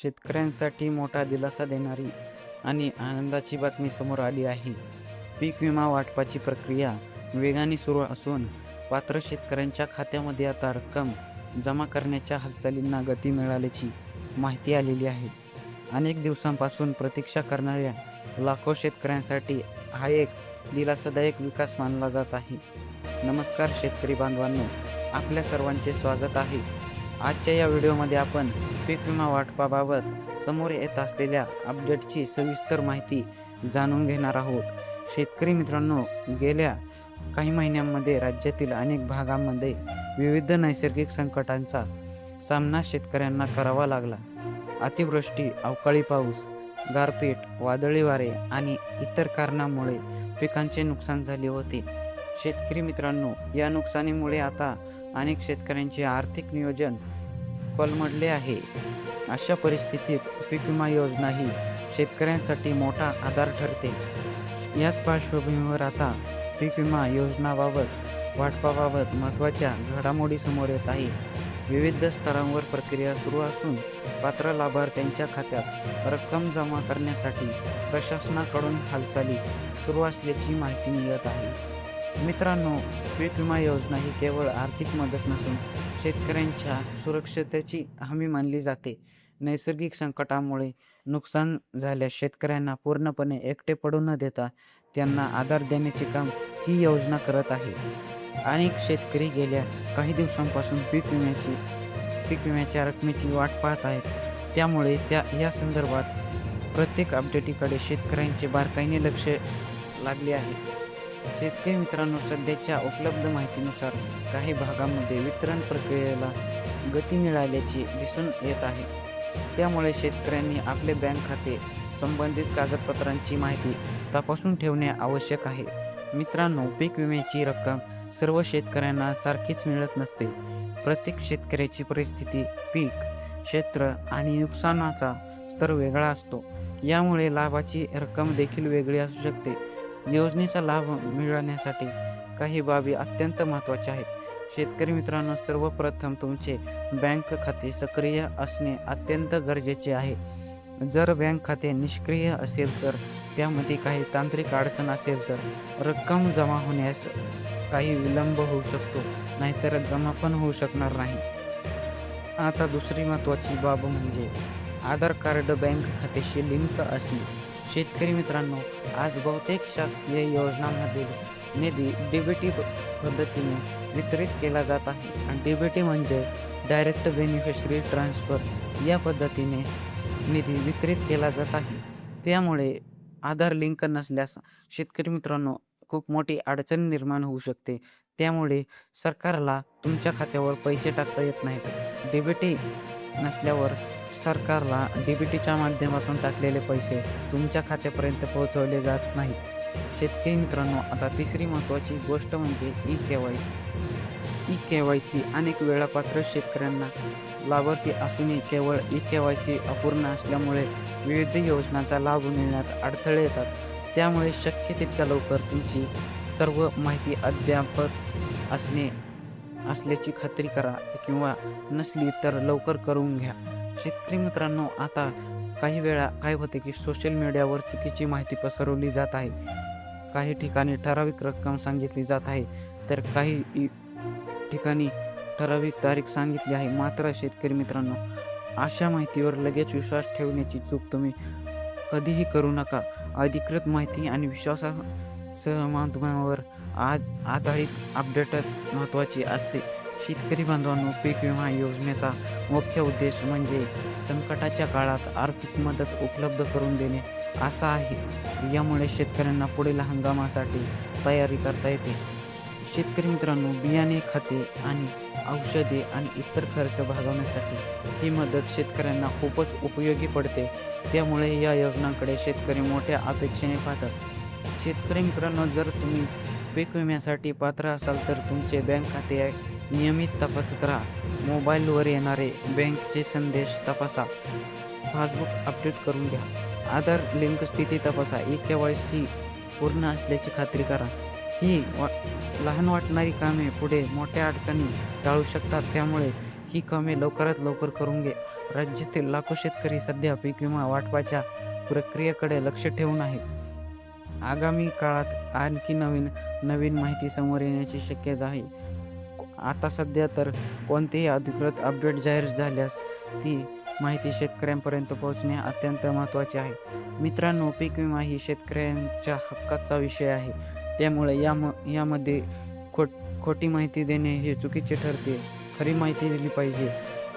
शेतकऱ्यांसाठी मोठा दिलासा देणारी आणि आनंदाची बातमी समोर आली आहे. पीक विमा वाटपाची प्रक्रिया वेगाने सुरू असून पात्र शेतकऱ्यांच्या खात्यामध्ये आता रक्कम जमा करण्याच्या हालचालींना गती मिळाल्याची माहिती आलेली आहे. अनेक दिवसांपासून प्रतीक्षा करणाऱ्या लाखो शेतकऱ्यांसाठी हा एक दिलासादायक विकास मानला जात आहे. नमस्कार शेतकरी बांधवांनो, आपल्या सर्वांचे स्वागत आहे. आजच्या या व्हिडिओमध्ये आपण पीक विमा वाटपाबाबत समोर येत असलेल्या अपडेटची सविस्तर माहिती जाणून घेणार आहोत. शेतकरी मित्रांनो, गेल्या काही महिन्यांमध्ये राज्यातील अनेक भागांमध्ये विविध नैसर्गिक संकटांचा सामना शेतकऱ्यांना करावा लागला. अतिवृष्टी, अवकाळी पाऊस, गारपीट, वादळी वारे आणि इतर कारणांमुळे पिकांचे नुकसान झाले होते. शेतकरी मित्रांनो, या नुकसानीमुळे आता अनेक शेतकऱ्यांचे आर्थिक नियोजन कोलमडले आहे. अशा परिस्थितीत पीक विमा योजना ही शेतकऱ्यांसाठी मोठा आधार ठरते. याच पार्श्वभूमीवर आता पीक विमा योजनाबाबत वाटपाबाबत महत्त्वाच्या घडामोडी समोर येत आहे. विविध स्तरांवर प्रक्रिया सुरू असून पात्र लाभार्थ्यांच्या खात्यात रक्कम जमा करण्यासाठी प्रशासनाकडून हालचाली सुरू असल्याची माहिती मिळत आहे. मित्रांनो, पीक विमा योजना ही केवळ आर्थिक मदत नसून शेतकऱ्यांच्या सुरक्षिततेची हमी मानली जाते. नैसर्गिक संकटामुळे नुकसान झाल्यास शेतकऱ्यांना पूर्णपणे एकटे पडू न देता त्यांना आधार देण्याचे काम ही योजना करत आहे. अनेक शेतकरी गेल्या काही दिवसांपासून पीक विम्याच्या रकमेची वाट पाहत आहेत. त्यामुळे या संदर्भात प्रत्येक अपडेटीकडे शेतकऱ्यांचे बारकाईने लक्ष लागले आहे. शेतकरी मित्रांनो, सध्याच्या उपलब्ध माहितीनुसार काही भागांमध्ये वितरण प्रक्रियेला गती मिळाल्याची दिसून येत आहे. त्यामुळे शेतकऱ्यांनी आपले बँक खाते, संबंधित कागदपत्रांची माहिती तपासून ठेवणे आवश्यक आहे. मित्रांनो, पीक विम्याची रक्कम सर्व शेतकऱ्यांना सारखीच मिळत नसते. प्रत्येक शेतकऱ्याची परिस्थिती, पीक क्षेत्र आणि नुकसानाचा स्तर वेगळा असतो. यामुळे लाभाची रक्कम देखील वेगळी असू शकते. योजनेचा लाभ मिळवण्यासाठी काही बाबी अत्यंत महत्त्वाच्या आहेत. शेतकरी मित्रांनो, सर्वप्रथम तुमचे बँक खाते सक्रिय असणे अत्यंत गरजेचे आहे. जर बँक खाते निष्क्रिय असेल तर त्यामध्ये काही तांत्रिक अडचण असेल तर रक्कम जमा होण्यास काही विलंब होऊ शकतो, नाहीतर जमा पण होऊ शकणार नाही. आता दुसरी महत्त्वाची बाब म्हणजे आधार कार्ड बँक खात्याशी लिंक असणे. शेतकरी मित्रांनो, आज बहुतेक शासकीय योजनांमधील निधी डीबीटी पद्धतीने वितरित केला जात आहे. डीबीटी म्हणजे डायरेक्ट बेनिफिशरी ट्रान्सफर. या पद्धतीने निधी वितरित केला जात आहे. त्यामुळे आधार लिंक नसल्यास शेतकरी मित्रांनो खूप मोठी अडचण निर्माण होऊ शकते. त्यामुळे सरकारला तुमच्या खात्यावर पैसे टाकता येत नाहीत. डीबीटी नसल्यावर सरकारला डीबीटीच्या माध्यमातून टाकलेले पैसे तुमच्या खात्यापर्यंत पोहोचवले जात नाहीत. शेतकरी मित्रांनो, आता तिसरी महत्त्वाची गोष्ट म्हणजे ई-केवायसी. अनेक वेळापात्र शेतकऱ्यांना लाभार्थी असूनही केवळ ई-केवायसी अपूर्ण असल्यामुळे विविध योजनांचा लाभ मिळण्यात अडथळे येतात. त्यामुळे शक्य तितक्या लवकर तुमची सर्व माहिती अद्ययावत असल्याची खात्री करा किंवा नसली तर लवकर करून घ्या. शेतकरी मित्रांनो, आता काही वेळा काय होते की सोशल मीडियावर चुकीची माहिती पसरवली जात आहे. काही ठिकाणी ठराविक रक्कम सांगितली जात आहे, तर काही ठिकाणी ठराविक तारीख सांगितली आहे. मात्र शेतकरी मित्रांनो, अशा माहितीवर लगेच विश्वास ठेवण्याची चूक तुम्ही कधीही करू नका. अधिकृत माहिती आणि विश्वासार्ह माध्यमावर आधारित अपडेटच महत्त्वाची असते. शेतकरी बांधवांनो, पीक विमा योजनेचा मुख्य उद्देश म्हणजे संकटाच्या काळात आर्थिक मदत उपलब्ध करून देणे असा आहे. यामुळे शेतकऱ्यांना पुढील हंगामासाठी तयारी करता येते. शेतकरी मित्रांनो, बियाणे, खते आणि औषधे आणि इतर खर्च भागवण्यासाठी ही मदत शेतकऱ्यांना खूपच उपयोगी पडते. त्यामुळे या योजनांकडे शेतकरी मोठ्या अपेक्षेने पाहतात. शेतकरी मित्रांनो, जर तुम्ही पीक विम्यासाठी पात्र असाल तर तुमचे बँक खाते नियमित तपासत राहा. मोबाईलवर येणारे बँकचे संदेश तपासा. पासबुक अपडेट करून घ्या. आधार लिंक स्थिती तपासा. ई-केवायसी पूर्ण असल्याची खात्री करा. ही लहान वाटणारी कामे पुढे मोठ्या अडचणी टाळू शकतात. त्यामुळे ही कामे लवकरात लवकर करून घे. राज्यातील लाखो शेतकरी सध्या पीक विमा वाटपाच्या प्रक्रियेकडे लक्ष ठेवून आहेत. आगामी काळात आणखी नवीन माहिती समोर येण्याची शक्यता आहे. आता सध्या तर कोणतेही अधिकृत अपडेट जाहीर झाल्यास ती माहिती शेतकऱ्यांपर्यंत पोहोचणे अत्यंत महत्त्वाचे आहे. मित्रांनो, पीक विमा ही शेतकऱ्यांच्या हक्काचा विषय आहे. त्यामुळे यामध्ये खोटी माहिती देणे हे चुकीचे ठरते. खरी माहिती दिली पाहिजे.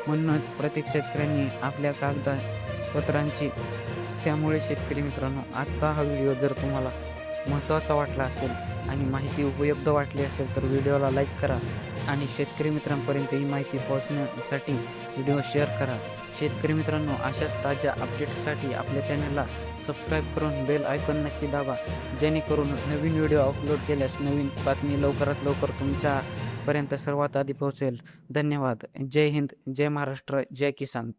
म्हणूनच प्रत्येक शेतकऱ्यांनी आपल्या कागदपत्रांची. त्यामुळे शेतकरी मित्रांनो, आजचा हा व्हिडिओ जर तुम्हाला महत्त्वाचा वाटला असेल आणि माहिती उपयुक्त वाटली असेल तर व्हिडिओला लाईक करा आणि शेतकरी मित्रांपर्यंत ही माहिती पोहोचण्यासाठी व्हिडिओ शेअर करा. शेतकरी मित्रांनो, अशाच ताज्या अपडेट्ससाठी आपल्या चॅनलला सबस्क्राईब करून बेल आयकॉन नक्की दाबा, जेणेकरून नवीन व्हिडिओ अपलोड केल्यास नवीन बातमी लवकरात लवकर तुमच्यापर्यंत सर्वात आधी पोहोचेल. धन्यवाद. जय हिंद, जय महाराष्ट्र, जय किसान.